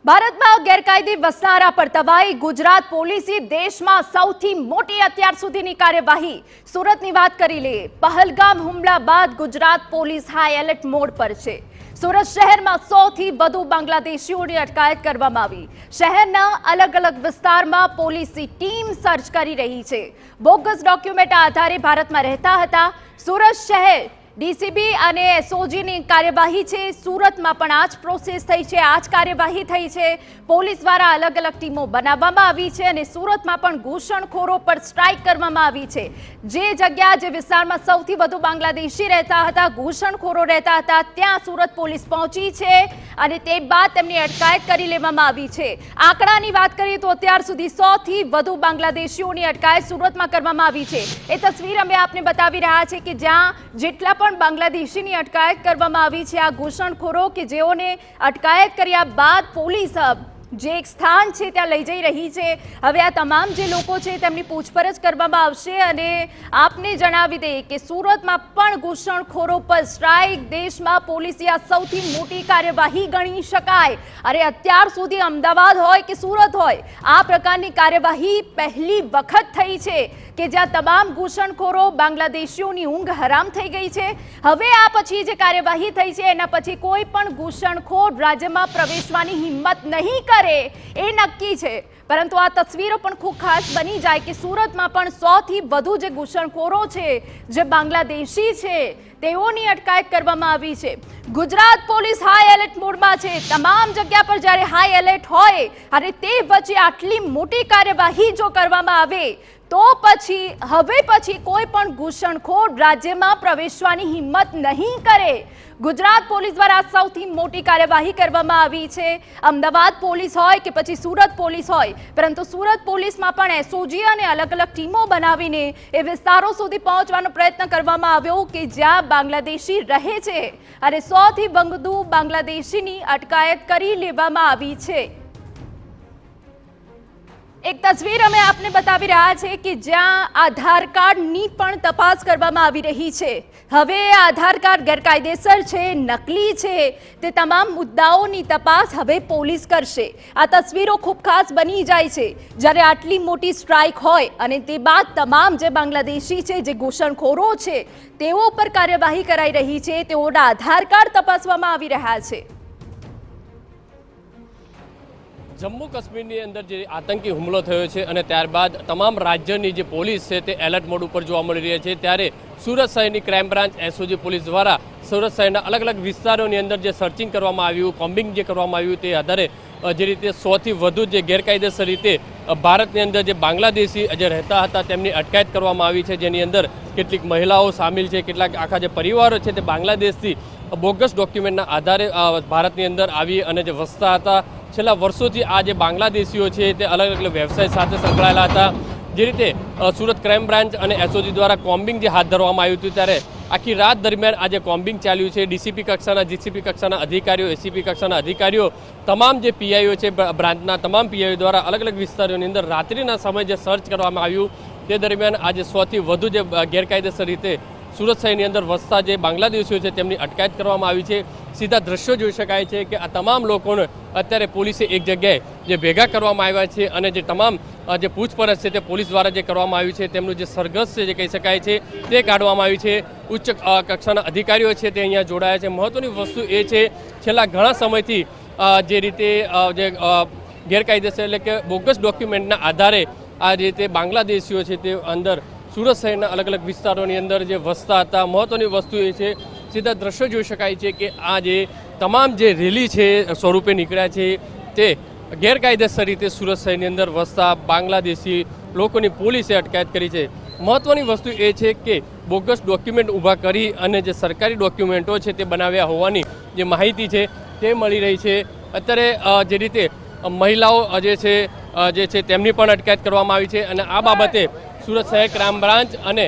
ભારતમાં ગેરકાયદે વસનારા પર તવાઈ ગુજરાત પોલીસે દેશમાં સૌથી મોટી અત્યાર સુધીની કાર્યવાહી સુરતની વાત કરી લે। પહલગામ હુમલા બાદ Gujarat police high alert mode પર છે। સુરત શહેરમાં 100 થી વધુ બાંગ્લાદેશીઓની અટકાયત કરવામાં આવી। શહેરના અલગ અલગ વિસ્તારમાં પોલીસની ટીમ સર્ચ કરી રહી છે। બોગસ ડોક્યુમેન્ટ આધારે ભારતમાં રહેતા હતા। સુરત શહેર ડીસીબી અને એસઓજીની કાર્યવાહી છે। સુરતમાં પણ આ જ પ્રોસેસ થઈ છે, આ જ કાર્યવાહી થઈ છે। પોલીસ દ્વારા અલગ અલગ ટીમો બનાવવામાં આવી છે અને સુરતમાં પણ ઘૂસણખોરો પર સ્ટ્રાઇક કરવામાં આવી છે। જે જગ્યા જે વિસ્તારમાં સૌથી વધુ બાંગ્લાદેશી રહેતા હતા, ઘૂસણખોરો રહેતા હતા, ત્યાં સુરત પોલીસ પહોંચી છે અને તે બાદ તેમની અટકાયત કરી લેવામાં આવી છે। આંકડાની વાત કરીએ તો અત્યાર સુધી 100 થી વધુ બાંગ્લાદેશીઓની અટકાયત સુરતમાં કરવામાં આવી છે। એ તસવીર અમે આપને બતાવી રહ્યા છે કે જ્યાં જેટલા બાંગ્લાદેશીની અટકાયત કરવામાં આવી છે। આ ઘૂસણખોરો કે જેઓને અટકાયત કર્યા બાદ પોલીસ જે એક સ્થાન છે ત્યાં લઈ જઈ રહી છે। હવે આ તમામ જે લોકો છે તેમની પૂછપરછ કરવામાં આવશે અને આપને જણાવી દઈએ કે સુરતમાં પણ ઘૂસણખોરો પર સ્ટ્રાઇક દેશમાં પોલીસે આ સૌથી મોટી કાર્યવાહી ગણી શકાય। અરે અત્યાર સુધી અમદાવાદ હોય કે સુરત હોય આ પ્રકારની કાર્યવાહી પહેલી વખત થઈ છે કે જ્યાં તમામ ઘૂસણખોરો બાંગ્લાદેશીઓની ઊંઘ હરામ થઈ ગઈ છે। હવે આ પછી જે કાર્યવાહી થઈ છે એના પછી કોઈ પણ ઘૂસણખોર રાજ્યમાં પ્રવેશવાની હિંમત નહીં કરે એ નક્કી છે। પરંતુ આ તસવીરો પણ ખૂબ ખાસ બની જાય કે સુરતમાં પણ 100 થી વધુ જે ઘૂસણખોરો છે, જે બાંગ્લાદેશી છે, તેઓની અટકાયત કરવામાં આવી છે। ગુજરાત પોલીસ હાઈ એલર્ટ મોડમાં છે। તમામ જગ્યા પર જ્યારે હાઈ એલર્ટ હોય અને તે વચ્ચે આટલી મોટી કાર્યવાહી જો કરવામાં આવે તો હવે પછી કોઈ પણ ઘૂસણખોર રાજ્યમાં પ્રવેશવાની હિંમત નહીં કરે। ગુજરાત પોલીસ દ્વારા સૌથી મોટી કાર્યવાહી કરવામાં આવી છે। અમદાવાદ પોલીસ હોય કે પછી સુરત પોલીસ હોય, પરંતુ સુરત પોલીસમાં પણ એસઓજી અને અલગ અલગ ટીમો બનાવીને એ વિસ્તારો સુધી પહોંચવાનો પ્રયત્ન કરવામાં આવ્યો કે જ્યાં બાંગ્લાદેશી રહે છે અને 100 થી વધુ બાંગ્લાદેશીની અટકાયત કરી લેવામાં આવી છે। એક તસવીર અમે આપને બતાવી રહ્યા છે કે જ્યાં આધાર કાર્ડની પણ તપાસ કરવામાં આવી રહી છે। હવે આધાર કાર્ડ ગેરકાયદેસર છે, નકલી છે, તે તમામ મુદ્દાઓની તપાસ હવે પોલીસ કરશે। આ તસવીરો ખૂબ ખાસ બની જાય છે જ્યારે આટલી મોટી સ્ટ્રાઇક હોય અને તે બાદ તમામ જે બાંગ્લાદેશી છે, જે ઘૂસણખોરો છે, તેઓ પર કાર્યવાહી કરાઈ રહી છે, તેઓના આધાર કાર્ડ તપાસવામાં આવી રહ્યા છે। જમ્મુ કાશ્મીરની અંદર જે આતંકી હુમલો થયો છે અને ત્યારબાદ તમામ રાજ્યની જે પોલીસ છે તે એલર્ટ મોડ ઉપર જોવા મળી રહી છે। ત્યારે સુરત શહેરની ક્રાઇમ બ્રાન્ચ એસઓજી પોલીસ દ્વારા સુરત શહેરના અલગ અલગ વિસ્તારોની અંદર જે સર્ચિંગ કરવામાં આવ્યું, કોમ્બિંગ જે કરવામાં આવ્યું, તે આધારે જે રીતે 100 થી વધુ જે ગેરકાયદેસર રીતે ભારતની અંદર જે બાંગ્લાદેશી જે રહેતા હતા તેમની અટકાયત કરવામાં આવી છે, જેની અંદર કેટલીક મહિલાઓ સામેલ છે, કેટલાક આખા જે પરિવારો છે તે બાંગ્લાદેશથી બોગસ ડોક્યુમેન્ટના આધારે ભારતની અંદર આવી અને જે વસતા હતા। છેલ્લા વર્ષોથી આ જે બાંગ્લાદેશીઓ છે તે અલગ અલગ વ્યવસાય સાથે સંકળાયેલા હતા। જે રીતે સુરત ક્રાઇમ બ્રાન્ચ અને એસઓજી દ્વારા કોમ્બિંગ જે હાથ ધરવામાં આવ્યું હતું ત્યારે આખી રાત દરમિયાન આ જે કોમ્બિંગ ચાલ્યું છે। ડીસીપી કક્ષાના, જીસીપી કક્ષાના અધિકારીઓ, એસીપી કક્ષાના અધિકારીઓ, તમામ જે પીઆઈઓ છે બ્રાન્ચના તમામ પીઆઈઓ દ્વારા અલગ અલગ વિસ્તારોની અંદર રાત્રિના સમયે જે સર્ચ કરવામાં આવ્યું તે દરમિયાન આજે 100 થી વધુ જે ગેરકાયદેસર રીતે સુરત શહેરની અંદર વસતા જે બાંગ્લાદેશીઓ છે તેમની અટકાયત કરવામાં આવી છે। સીધા દ્રશ્યો જોઈ શકાય છે કે આ તમામ લોકોને અત્યારે પોલીસે એક જગ્યાએ જે ભેગા કરવામાં આવ્યા છે અને જે તમામ જે પૂછપરછ છે તે પોલીસ દ્વારા જે કરવામાં આવ્યું છે તેમનું જે સરઘસ છે જે કહી શકાય છે તે કાઢવામાં આવ્યું છે। ઉચ્ચ કક્ષાના અધિકારીઓ છે તે અહીંયા જોડાયા છે। મહત્વની વસ્તુ એ છે છેલ્લા ઘણા સમયથી જે રીતે જે ગેરકાયદેસર એટલે કે બોગસ ડોક્યુમેન્ટના આધારે આ રીતે બાંગ્લાદેશીઓ છે તે અંદર સુરત શહેરના અલગ અલગ વિસ્તારોની અંદર જે વસતા હતા। મહત્વની વસ્તુ એ છે સીધા દ્રશ્યો જોઈ શકાય છે કે આ જે તમામ જે રેલી છે સ્વરૂપે નીકળ્યા છે તે ગેરકાયદેસર રીતે સુરત શહેરની અંદર વસતા બાંગ્લાદેશી લોકોની પોલીસે અટકાયત કરી છે। મહત્વની વસ્તુ એ છે કે બોગસ ડોક્યુમેન્ટ ઊભા કરી અને જે સરકારી ડોક્યુમેન્ટો છે તે બનાવ્યા હોવાની જે માહિતી છે તે મળી રહી છે। અત્યારે જે રીતે મહિલાઓ જે છે તેમની પણ અટકાયત કરવામાં આવી છે અને આ બાબતે સુરત શહેર ક્રાઇમ બ્રાન્ચ અને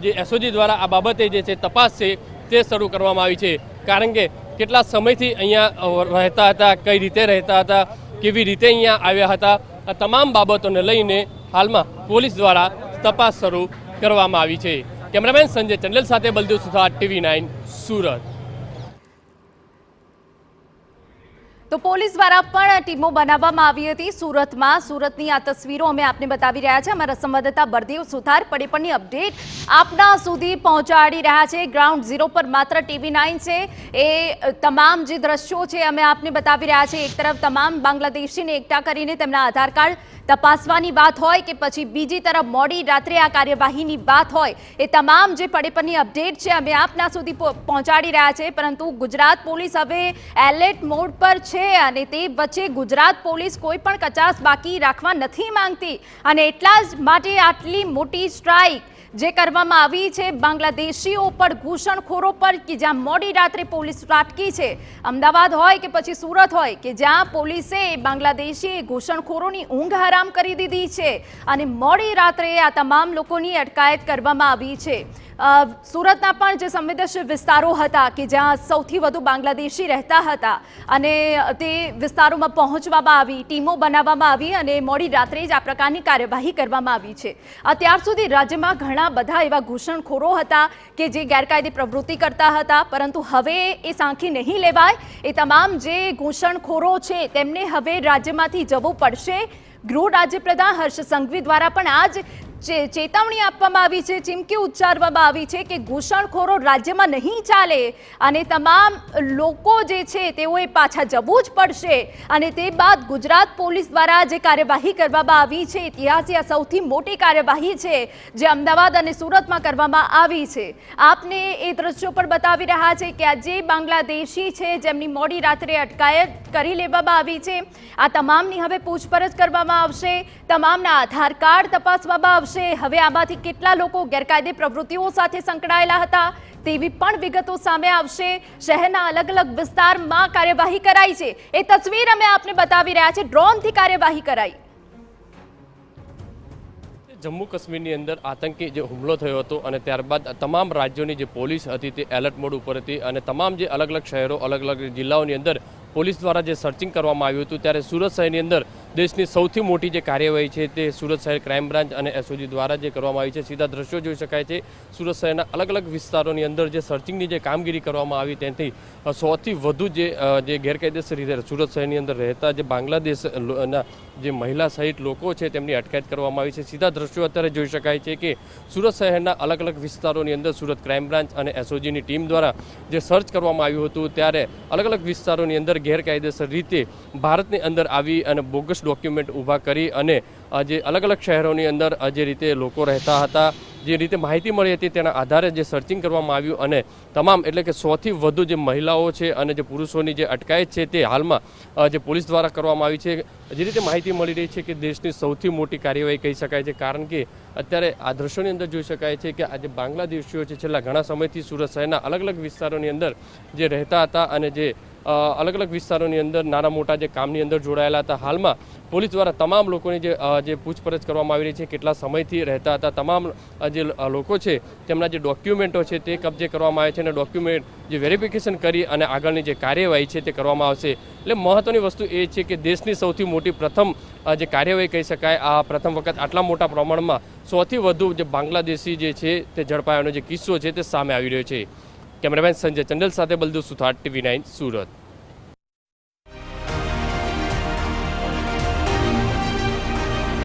જે એસઓજી દ્વારા આ બાબતે જે છે તપાસ છે તે શરૂ કરવામાં આવી છે। કારણ કે કેટલા સમયથી અહીંયા રહેતા હતા, કઈ રીતે રહેતા હતા, કેવી રીતે અહીંયા આવ્યા હતા, આ તમામ બાબતોને લઈને હાલમાં પોલીસ દ્વારા તપાસ શરૂ કરવામાં આવી છે। કેમેરામેન સંજય ચંડેલ સાથે બલદેવ સુથાર, TV9 સુરત। તો પોલીસ દ્વારા પણ ટીમો બનાવવામાં આવી હતી સુરતની આ તસવીરો અમે આપને બતાવી રહ્યા છે। અમારા સંવાદદાતા બળદેવ સુથાર પડીપણની અપડેટ આપના સુધી પહોંચાડી રહ્યા છે। ગ્રાઉન્ડ ઝીરો પર માત્ર TV9 છે એ તમામ જે દ્રશ્યો છે અમે આપને બતાવી રહ્યા છે। એક તરફ તમામ બાંગ્લાદેશીને એકઠા કરીને તેમના આધાર કાર્ડ તપાસવાની વાત હોય કે પછી બીજી તરફ મોડી રાત્રે આ કાર્યવાહીની વાત હોય, એ તમામ જે પડીપણની અપડેટ છે અમે આપના સુધી પહોંચાડી રહ્યા છે। પરંતુ ગુજરાત પોલીસ હવે એલર્ટ મોડ પર છે અને તે વચ્ચે ગુજરાત પોલીસ કોઈ પણ કચાશ બાકી રાખવા નથી માંગતી અને એટલા જ માટે આટલી મોટી સ્ટ્રાઇક જે કરવામાં આવી છે બાંગ્લાદેશીઓ પર, ઘૂસણખોરો પર કે જ્યાં મોડી રાત્રે પોલીસ ત્રાટકી છે। અમદાવાદ હોય કે પછી સુરત હોય કે જ્યાં પોલીસે બાંગ્લાદેશી ઘૂસણખોરોની ઊંઘ હરામ કરી દીધી છે અને મોડી રાત્રે આ તમામ લોકોની અટકાયત કરવામાં આવી છે। સુરતના પણ જે સંવેદનશીલ વિસ્તારો હતા કે જ્યાં સૌથી વધુ બાંગ્લાદેશી રહેતા હતા અને તે વિસ્તારોમાં પહોંચવામાં આવી, ટીમો બનાવવામાં આવી અને મોડી રાત્રે જ આ પ્રકારની કાર્યવાહી કરવામાં આવી છે। અત્યાર સુધી રાજ્યમાં ઘણા બધા એવા ઘૂસણખોરો હતા કે જે ગેરકાયદે પ્રવૃત્તિ કરતા હતા, પરંતુ હવે એ સાંખી નહીં લેવાય। એ તમામ જે ઘૂસણખોરો છે તેમને હવે રાજ્યમાંથી જવું પડશે। ગૃહ રાજ્યપ્રધાન હર્ષ સંઘવી દ્વારા પણ આજ ચેતવણી આપવામાં આવી છે, ચીમકી ઉચ્ચારવામાં આવી છે કે ઘૂસણખોરો રાજ્યમાં નહીં ચાલે અને તમામ લોકો જે છે તેઓએ પાછા જવું જ પડશે। અને તે બાદ ગુજરાત પોલીસ દ્વારા જે કાર્યવાહી કરવામાં આવી છે, ઇતિહાસની આ સૌથી મોટી કાર્યવાહી છે જે અમદાવાદ અને સુરતમાં કરવામાં આવી છે। આપને એ દ્રશ્યો પર બતાવી રહ્યા છે કે આ જે બાંગ્લાદેશી છે જેમની મોડી રાત્રે અટકાયત કરી લેવામાં આવી છે, આ તમામની હવે પૂછપરછ કરવામાં આવશે, તમામના આધાર કાર્ડ તપાસવામાં આવશે। હવે આમાંથી કેટલા લોકો ગેરકાયદે પ્રવૃત્તિઓ સાથે સંકળાયેલા હતા તેવી પણ વિગતો સામે આવશે। શહેરના અલગ અલગ વિસ્તારમાં કાર્યવાહી કરાઈ છે, એ તસવીર અમે આપને બતાવી રહ્યા છે। ડ્રોનથી કાર્યવાહી કરાઈ। જમ્મુ કાશ્મીરની અંદર આતંકી જે હુમલો થયો હતો અને ત્યારબાદ તમામ રાજ્યોની જે પોલીસ હતી તે એલર્ટ મોડ ઉપર હતી અને તમામ જે અલગ અલગ શહેરો, અલગ અલગ જિલ્લાઓની અંદર પોલીસ દ્વારા જે સર્ચિંગ કરવામાં આવ્યું હતું, ત્યારે સુરત શહેરની અંદર દેશની સૌથી મોટી જે કાર્યવાહી છે તે સુરત શહેર ક્રાઇમ બ્રાન્ચ અને એસઓજી દ્વારા જે કરવામાં આવી છે। સીધા દ્રશ્યો જોઈ શકાય છે। સુરત શહેરના અલગ અલગ વિસ્તારોની અંદર જે સર્ચિંગની જે કામગીરી કરવામાં આવી તેનાથી 100થી વધુ જે ગેરકાયદેસર રીતે સુરત શહેરની અંદર રહેતા જે બાંગ્લાદેશના જે મહિલા સહિત લોકો છે તેમની અટકાયત કરવામાં આવી છે। સીધા દ્રશ્યો અત્યારે જોઈ શકાય છે કે સુરત શહેરના અલગ અલગ વિસ્તારોની અંદર સુરત ક્રાઇમ બ્રાન્ચ અને એસઓજીની ટીમ દ્વારા જે સર્ચ કરવામાં આવ્યું હતું, ત્યારે અલગ અલગ વિસ્તારોની અંદર ગેરકાયદેસર રીતે ભારતની અંદર આવી અને બોગસ ડોક્યુમેન્ટ ઊભા કરી અને જે અલગ અલગ શહેરોની અંદર જે રીતે લોકો રહેતા હતા, જે રીતે માહિતી મળી હતી તેના આધારે જે સર્ચિંગ કરવામાં આવ્યું અને તમામ એટલે કે 100થી વધુ જે મહિલાઓ છે અને જે પુરુષોની જે અટકાયત છે તે હાલમાં જે પોલીસ દ્વારા કરવામાં આવી છે। જે રીતે માહિતી મળી રહી છે કે દેશની સૌથી મોટી કાર્યવાહી કહી શકાય છે, કારણ કે અત્યારે આ દ્રશ્યોની અંદર જોઈ શકાય છે કે આજે બાંગ્લાદેશીઓ છે છેલ્લા ઘણા સમયથી સુરત શહેરના અલગ અલગ વિસ્તારોની અંદર જે રહેતા હતા અને જે અલગ અલગ વિસ્તારોની અંદર નાના મોટા જે કામની અંદર જોડાયેલા હતા, હાલમાં પોલીસ દ્વારા તમામ લોકોની જે પૂછપરછ કરવામાં આવી રહી છે, કેટલા સમયથી રહેતા હતા, તમામ જે લોકો છે તેમના જે ડોક્યુમેન્ટો છે તે કબજે કરવામાં આવે છે અને ડોક્યુમેન્ટ જે વેરિફિકેશન કરી અને આગળની જે કાર્યવાહી છે તે કરવામાં આવશે। એટલે મહત્વની વસ્તુ એ છે કે દેશની સૌથી મોટી પ્રથમ જે કાર્યવાહી કહી શકાય, આ પ્રથમ વખત આટલા મોટા પ્રમાણમાં 100થી વધુ જે બાંગ્લાદેશી જે છે તે ઝડપાયાનો જે કિસ્સો છે તે સામે આવી રહ્યો છે। કેમેરામેન સંજય ચંડલ સાથે બલદેવ સુથાર, TV9 સુરત।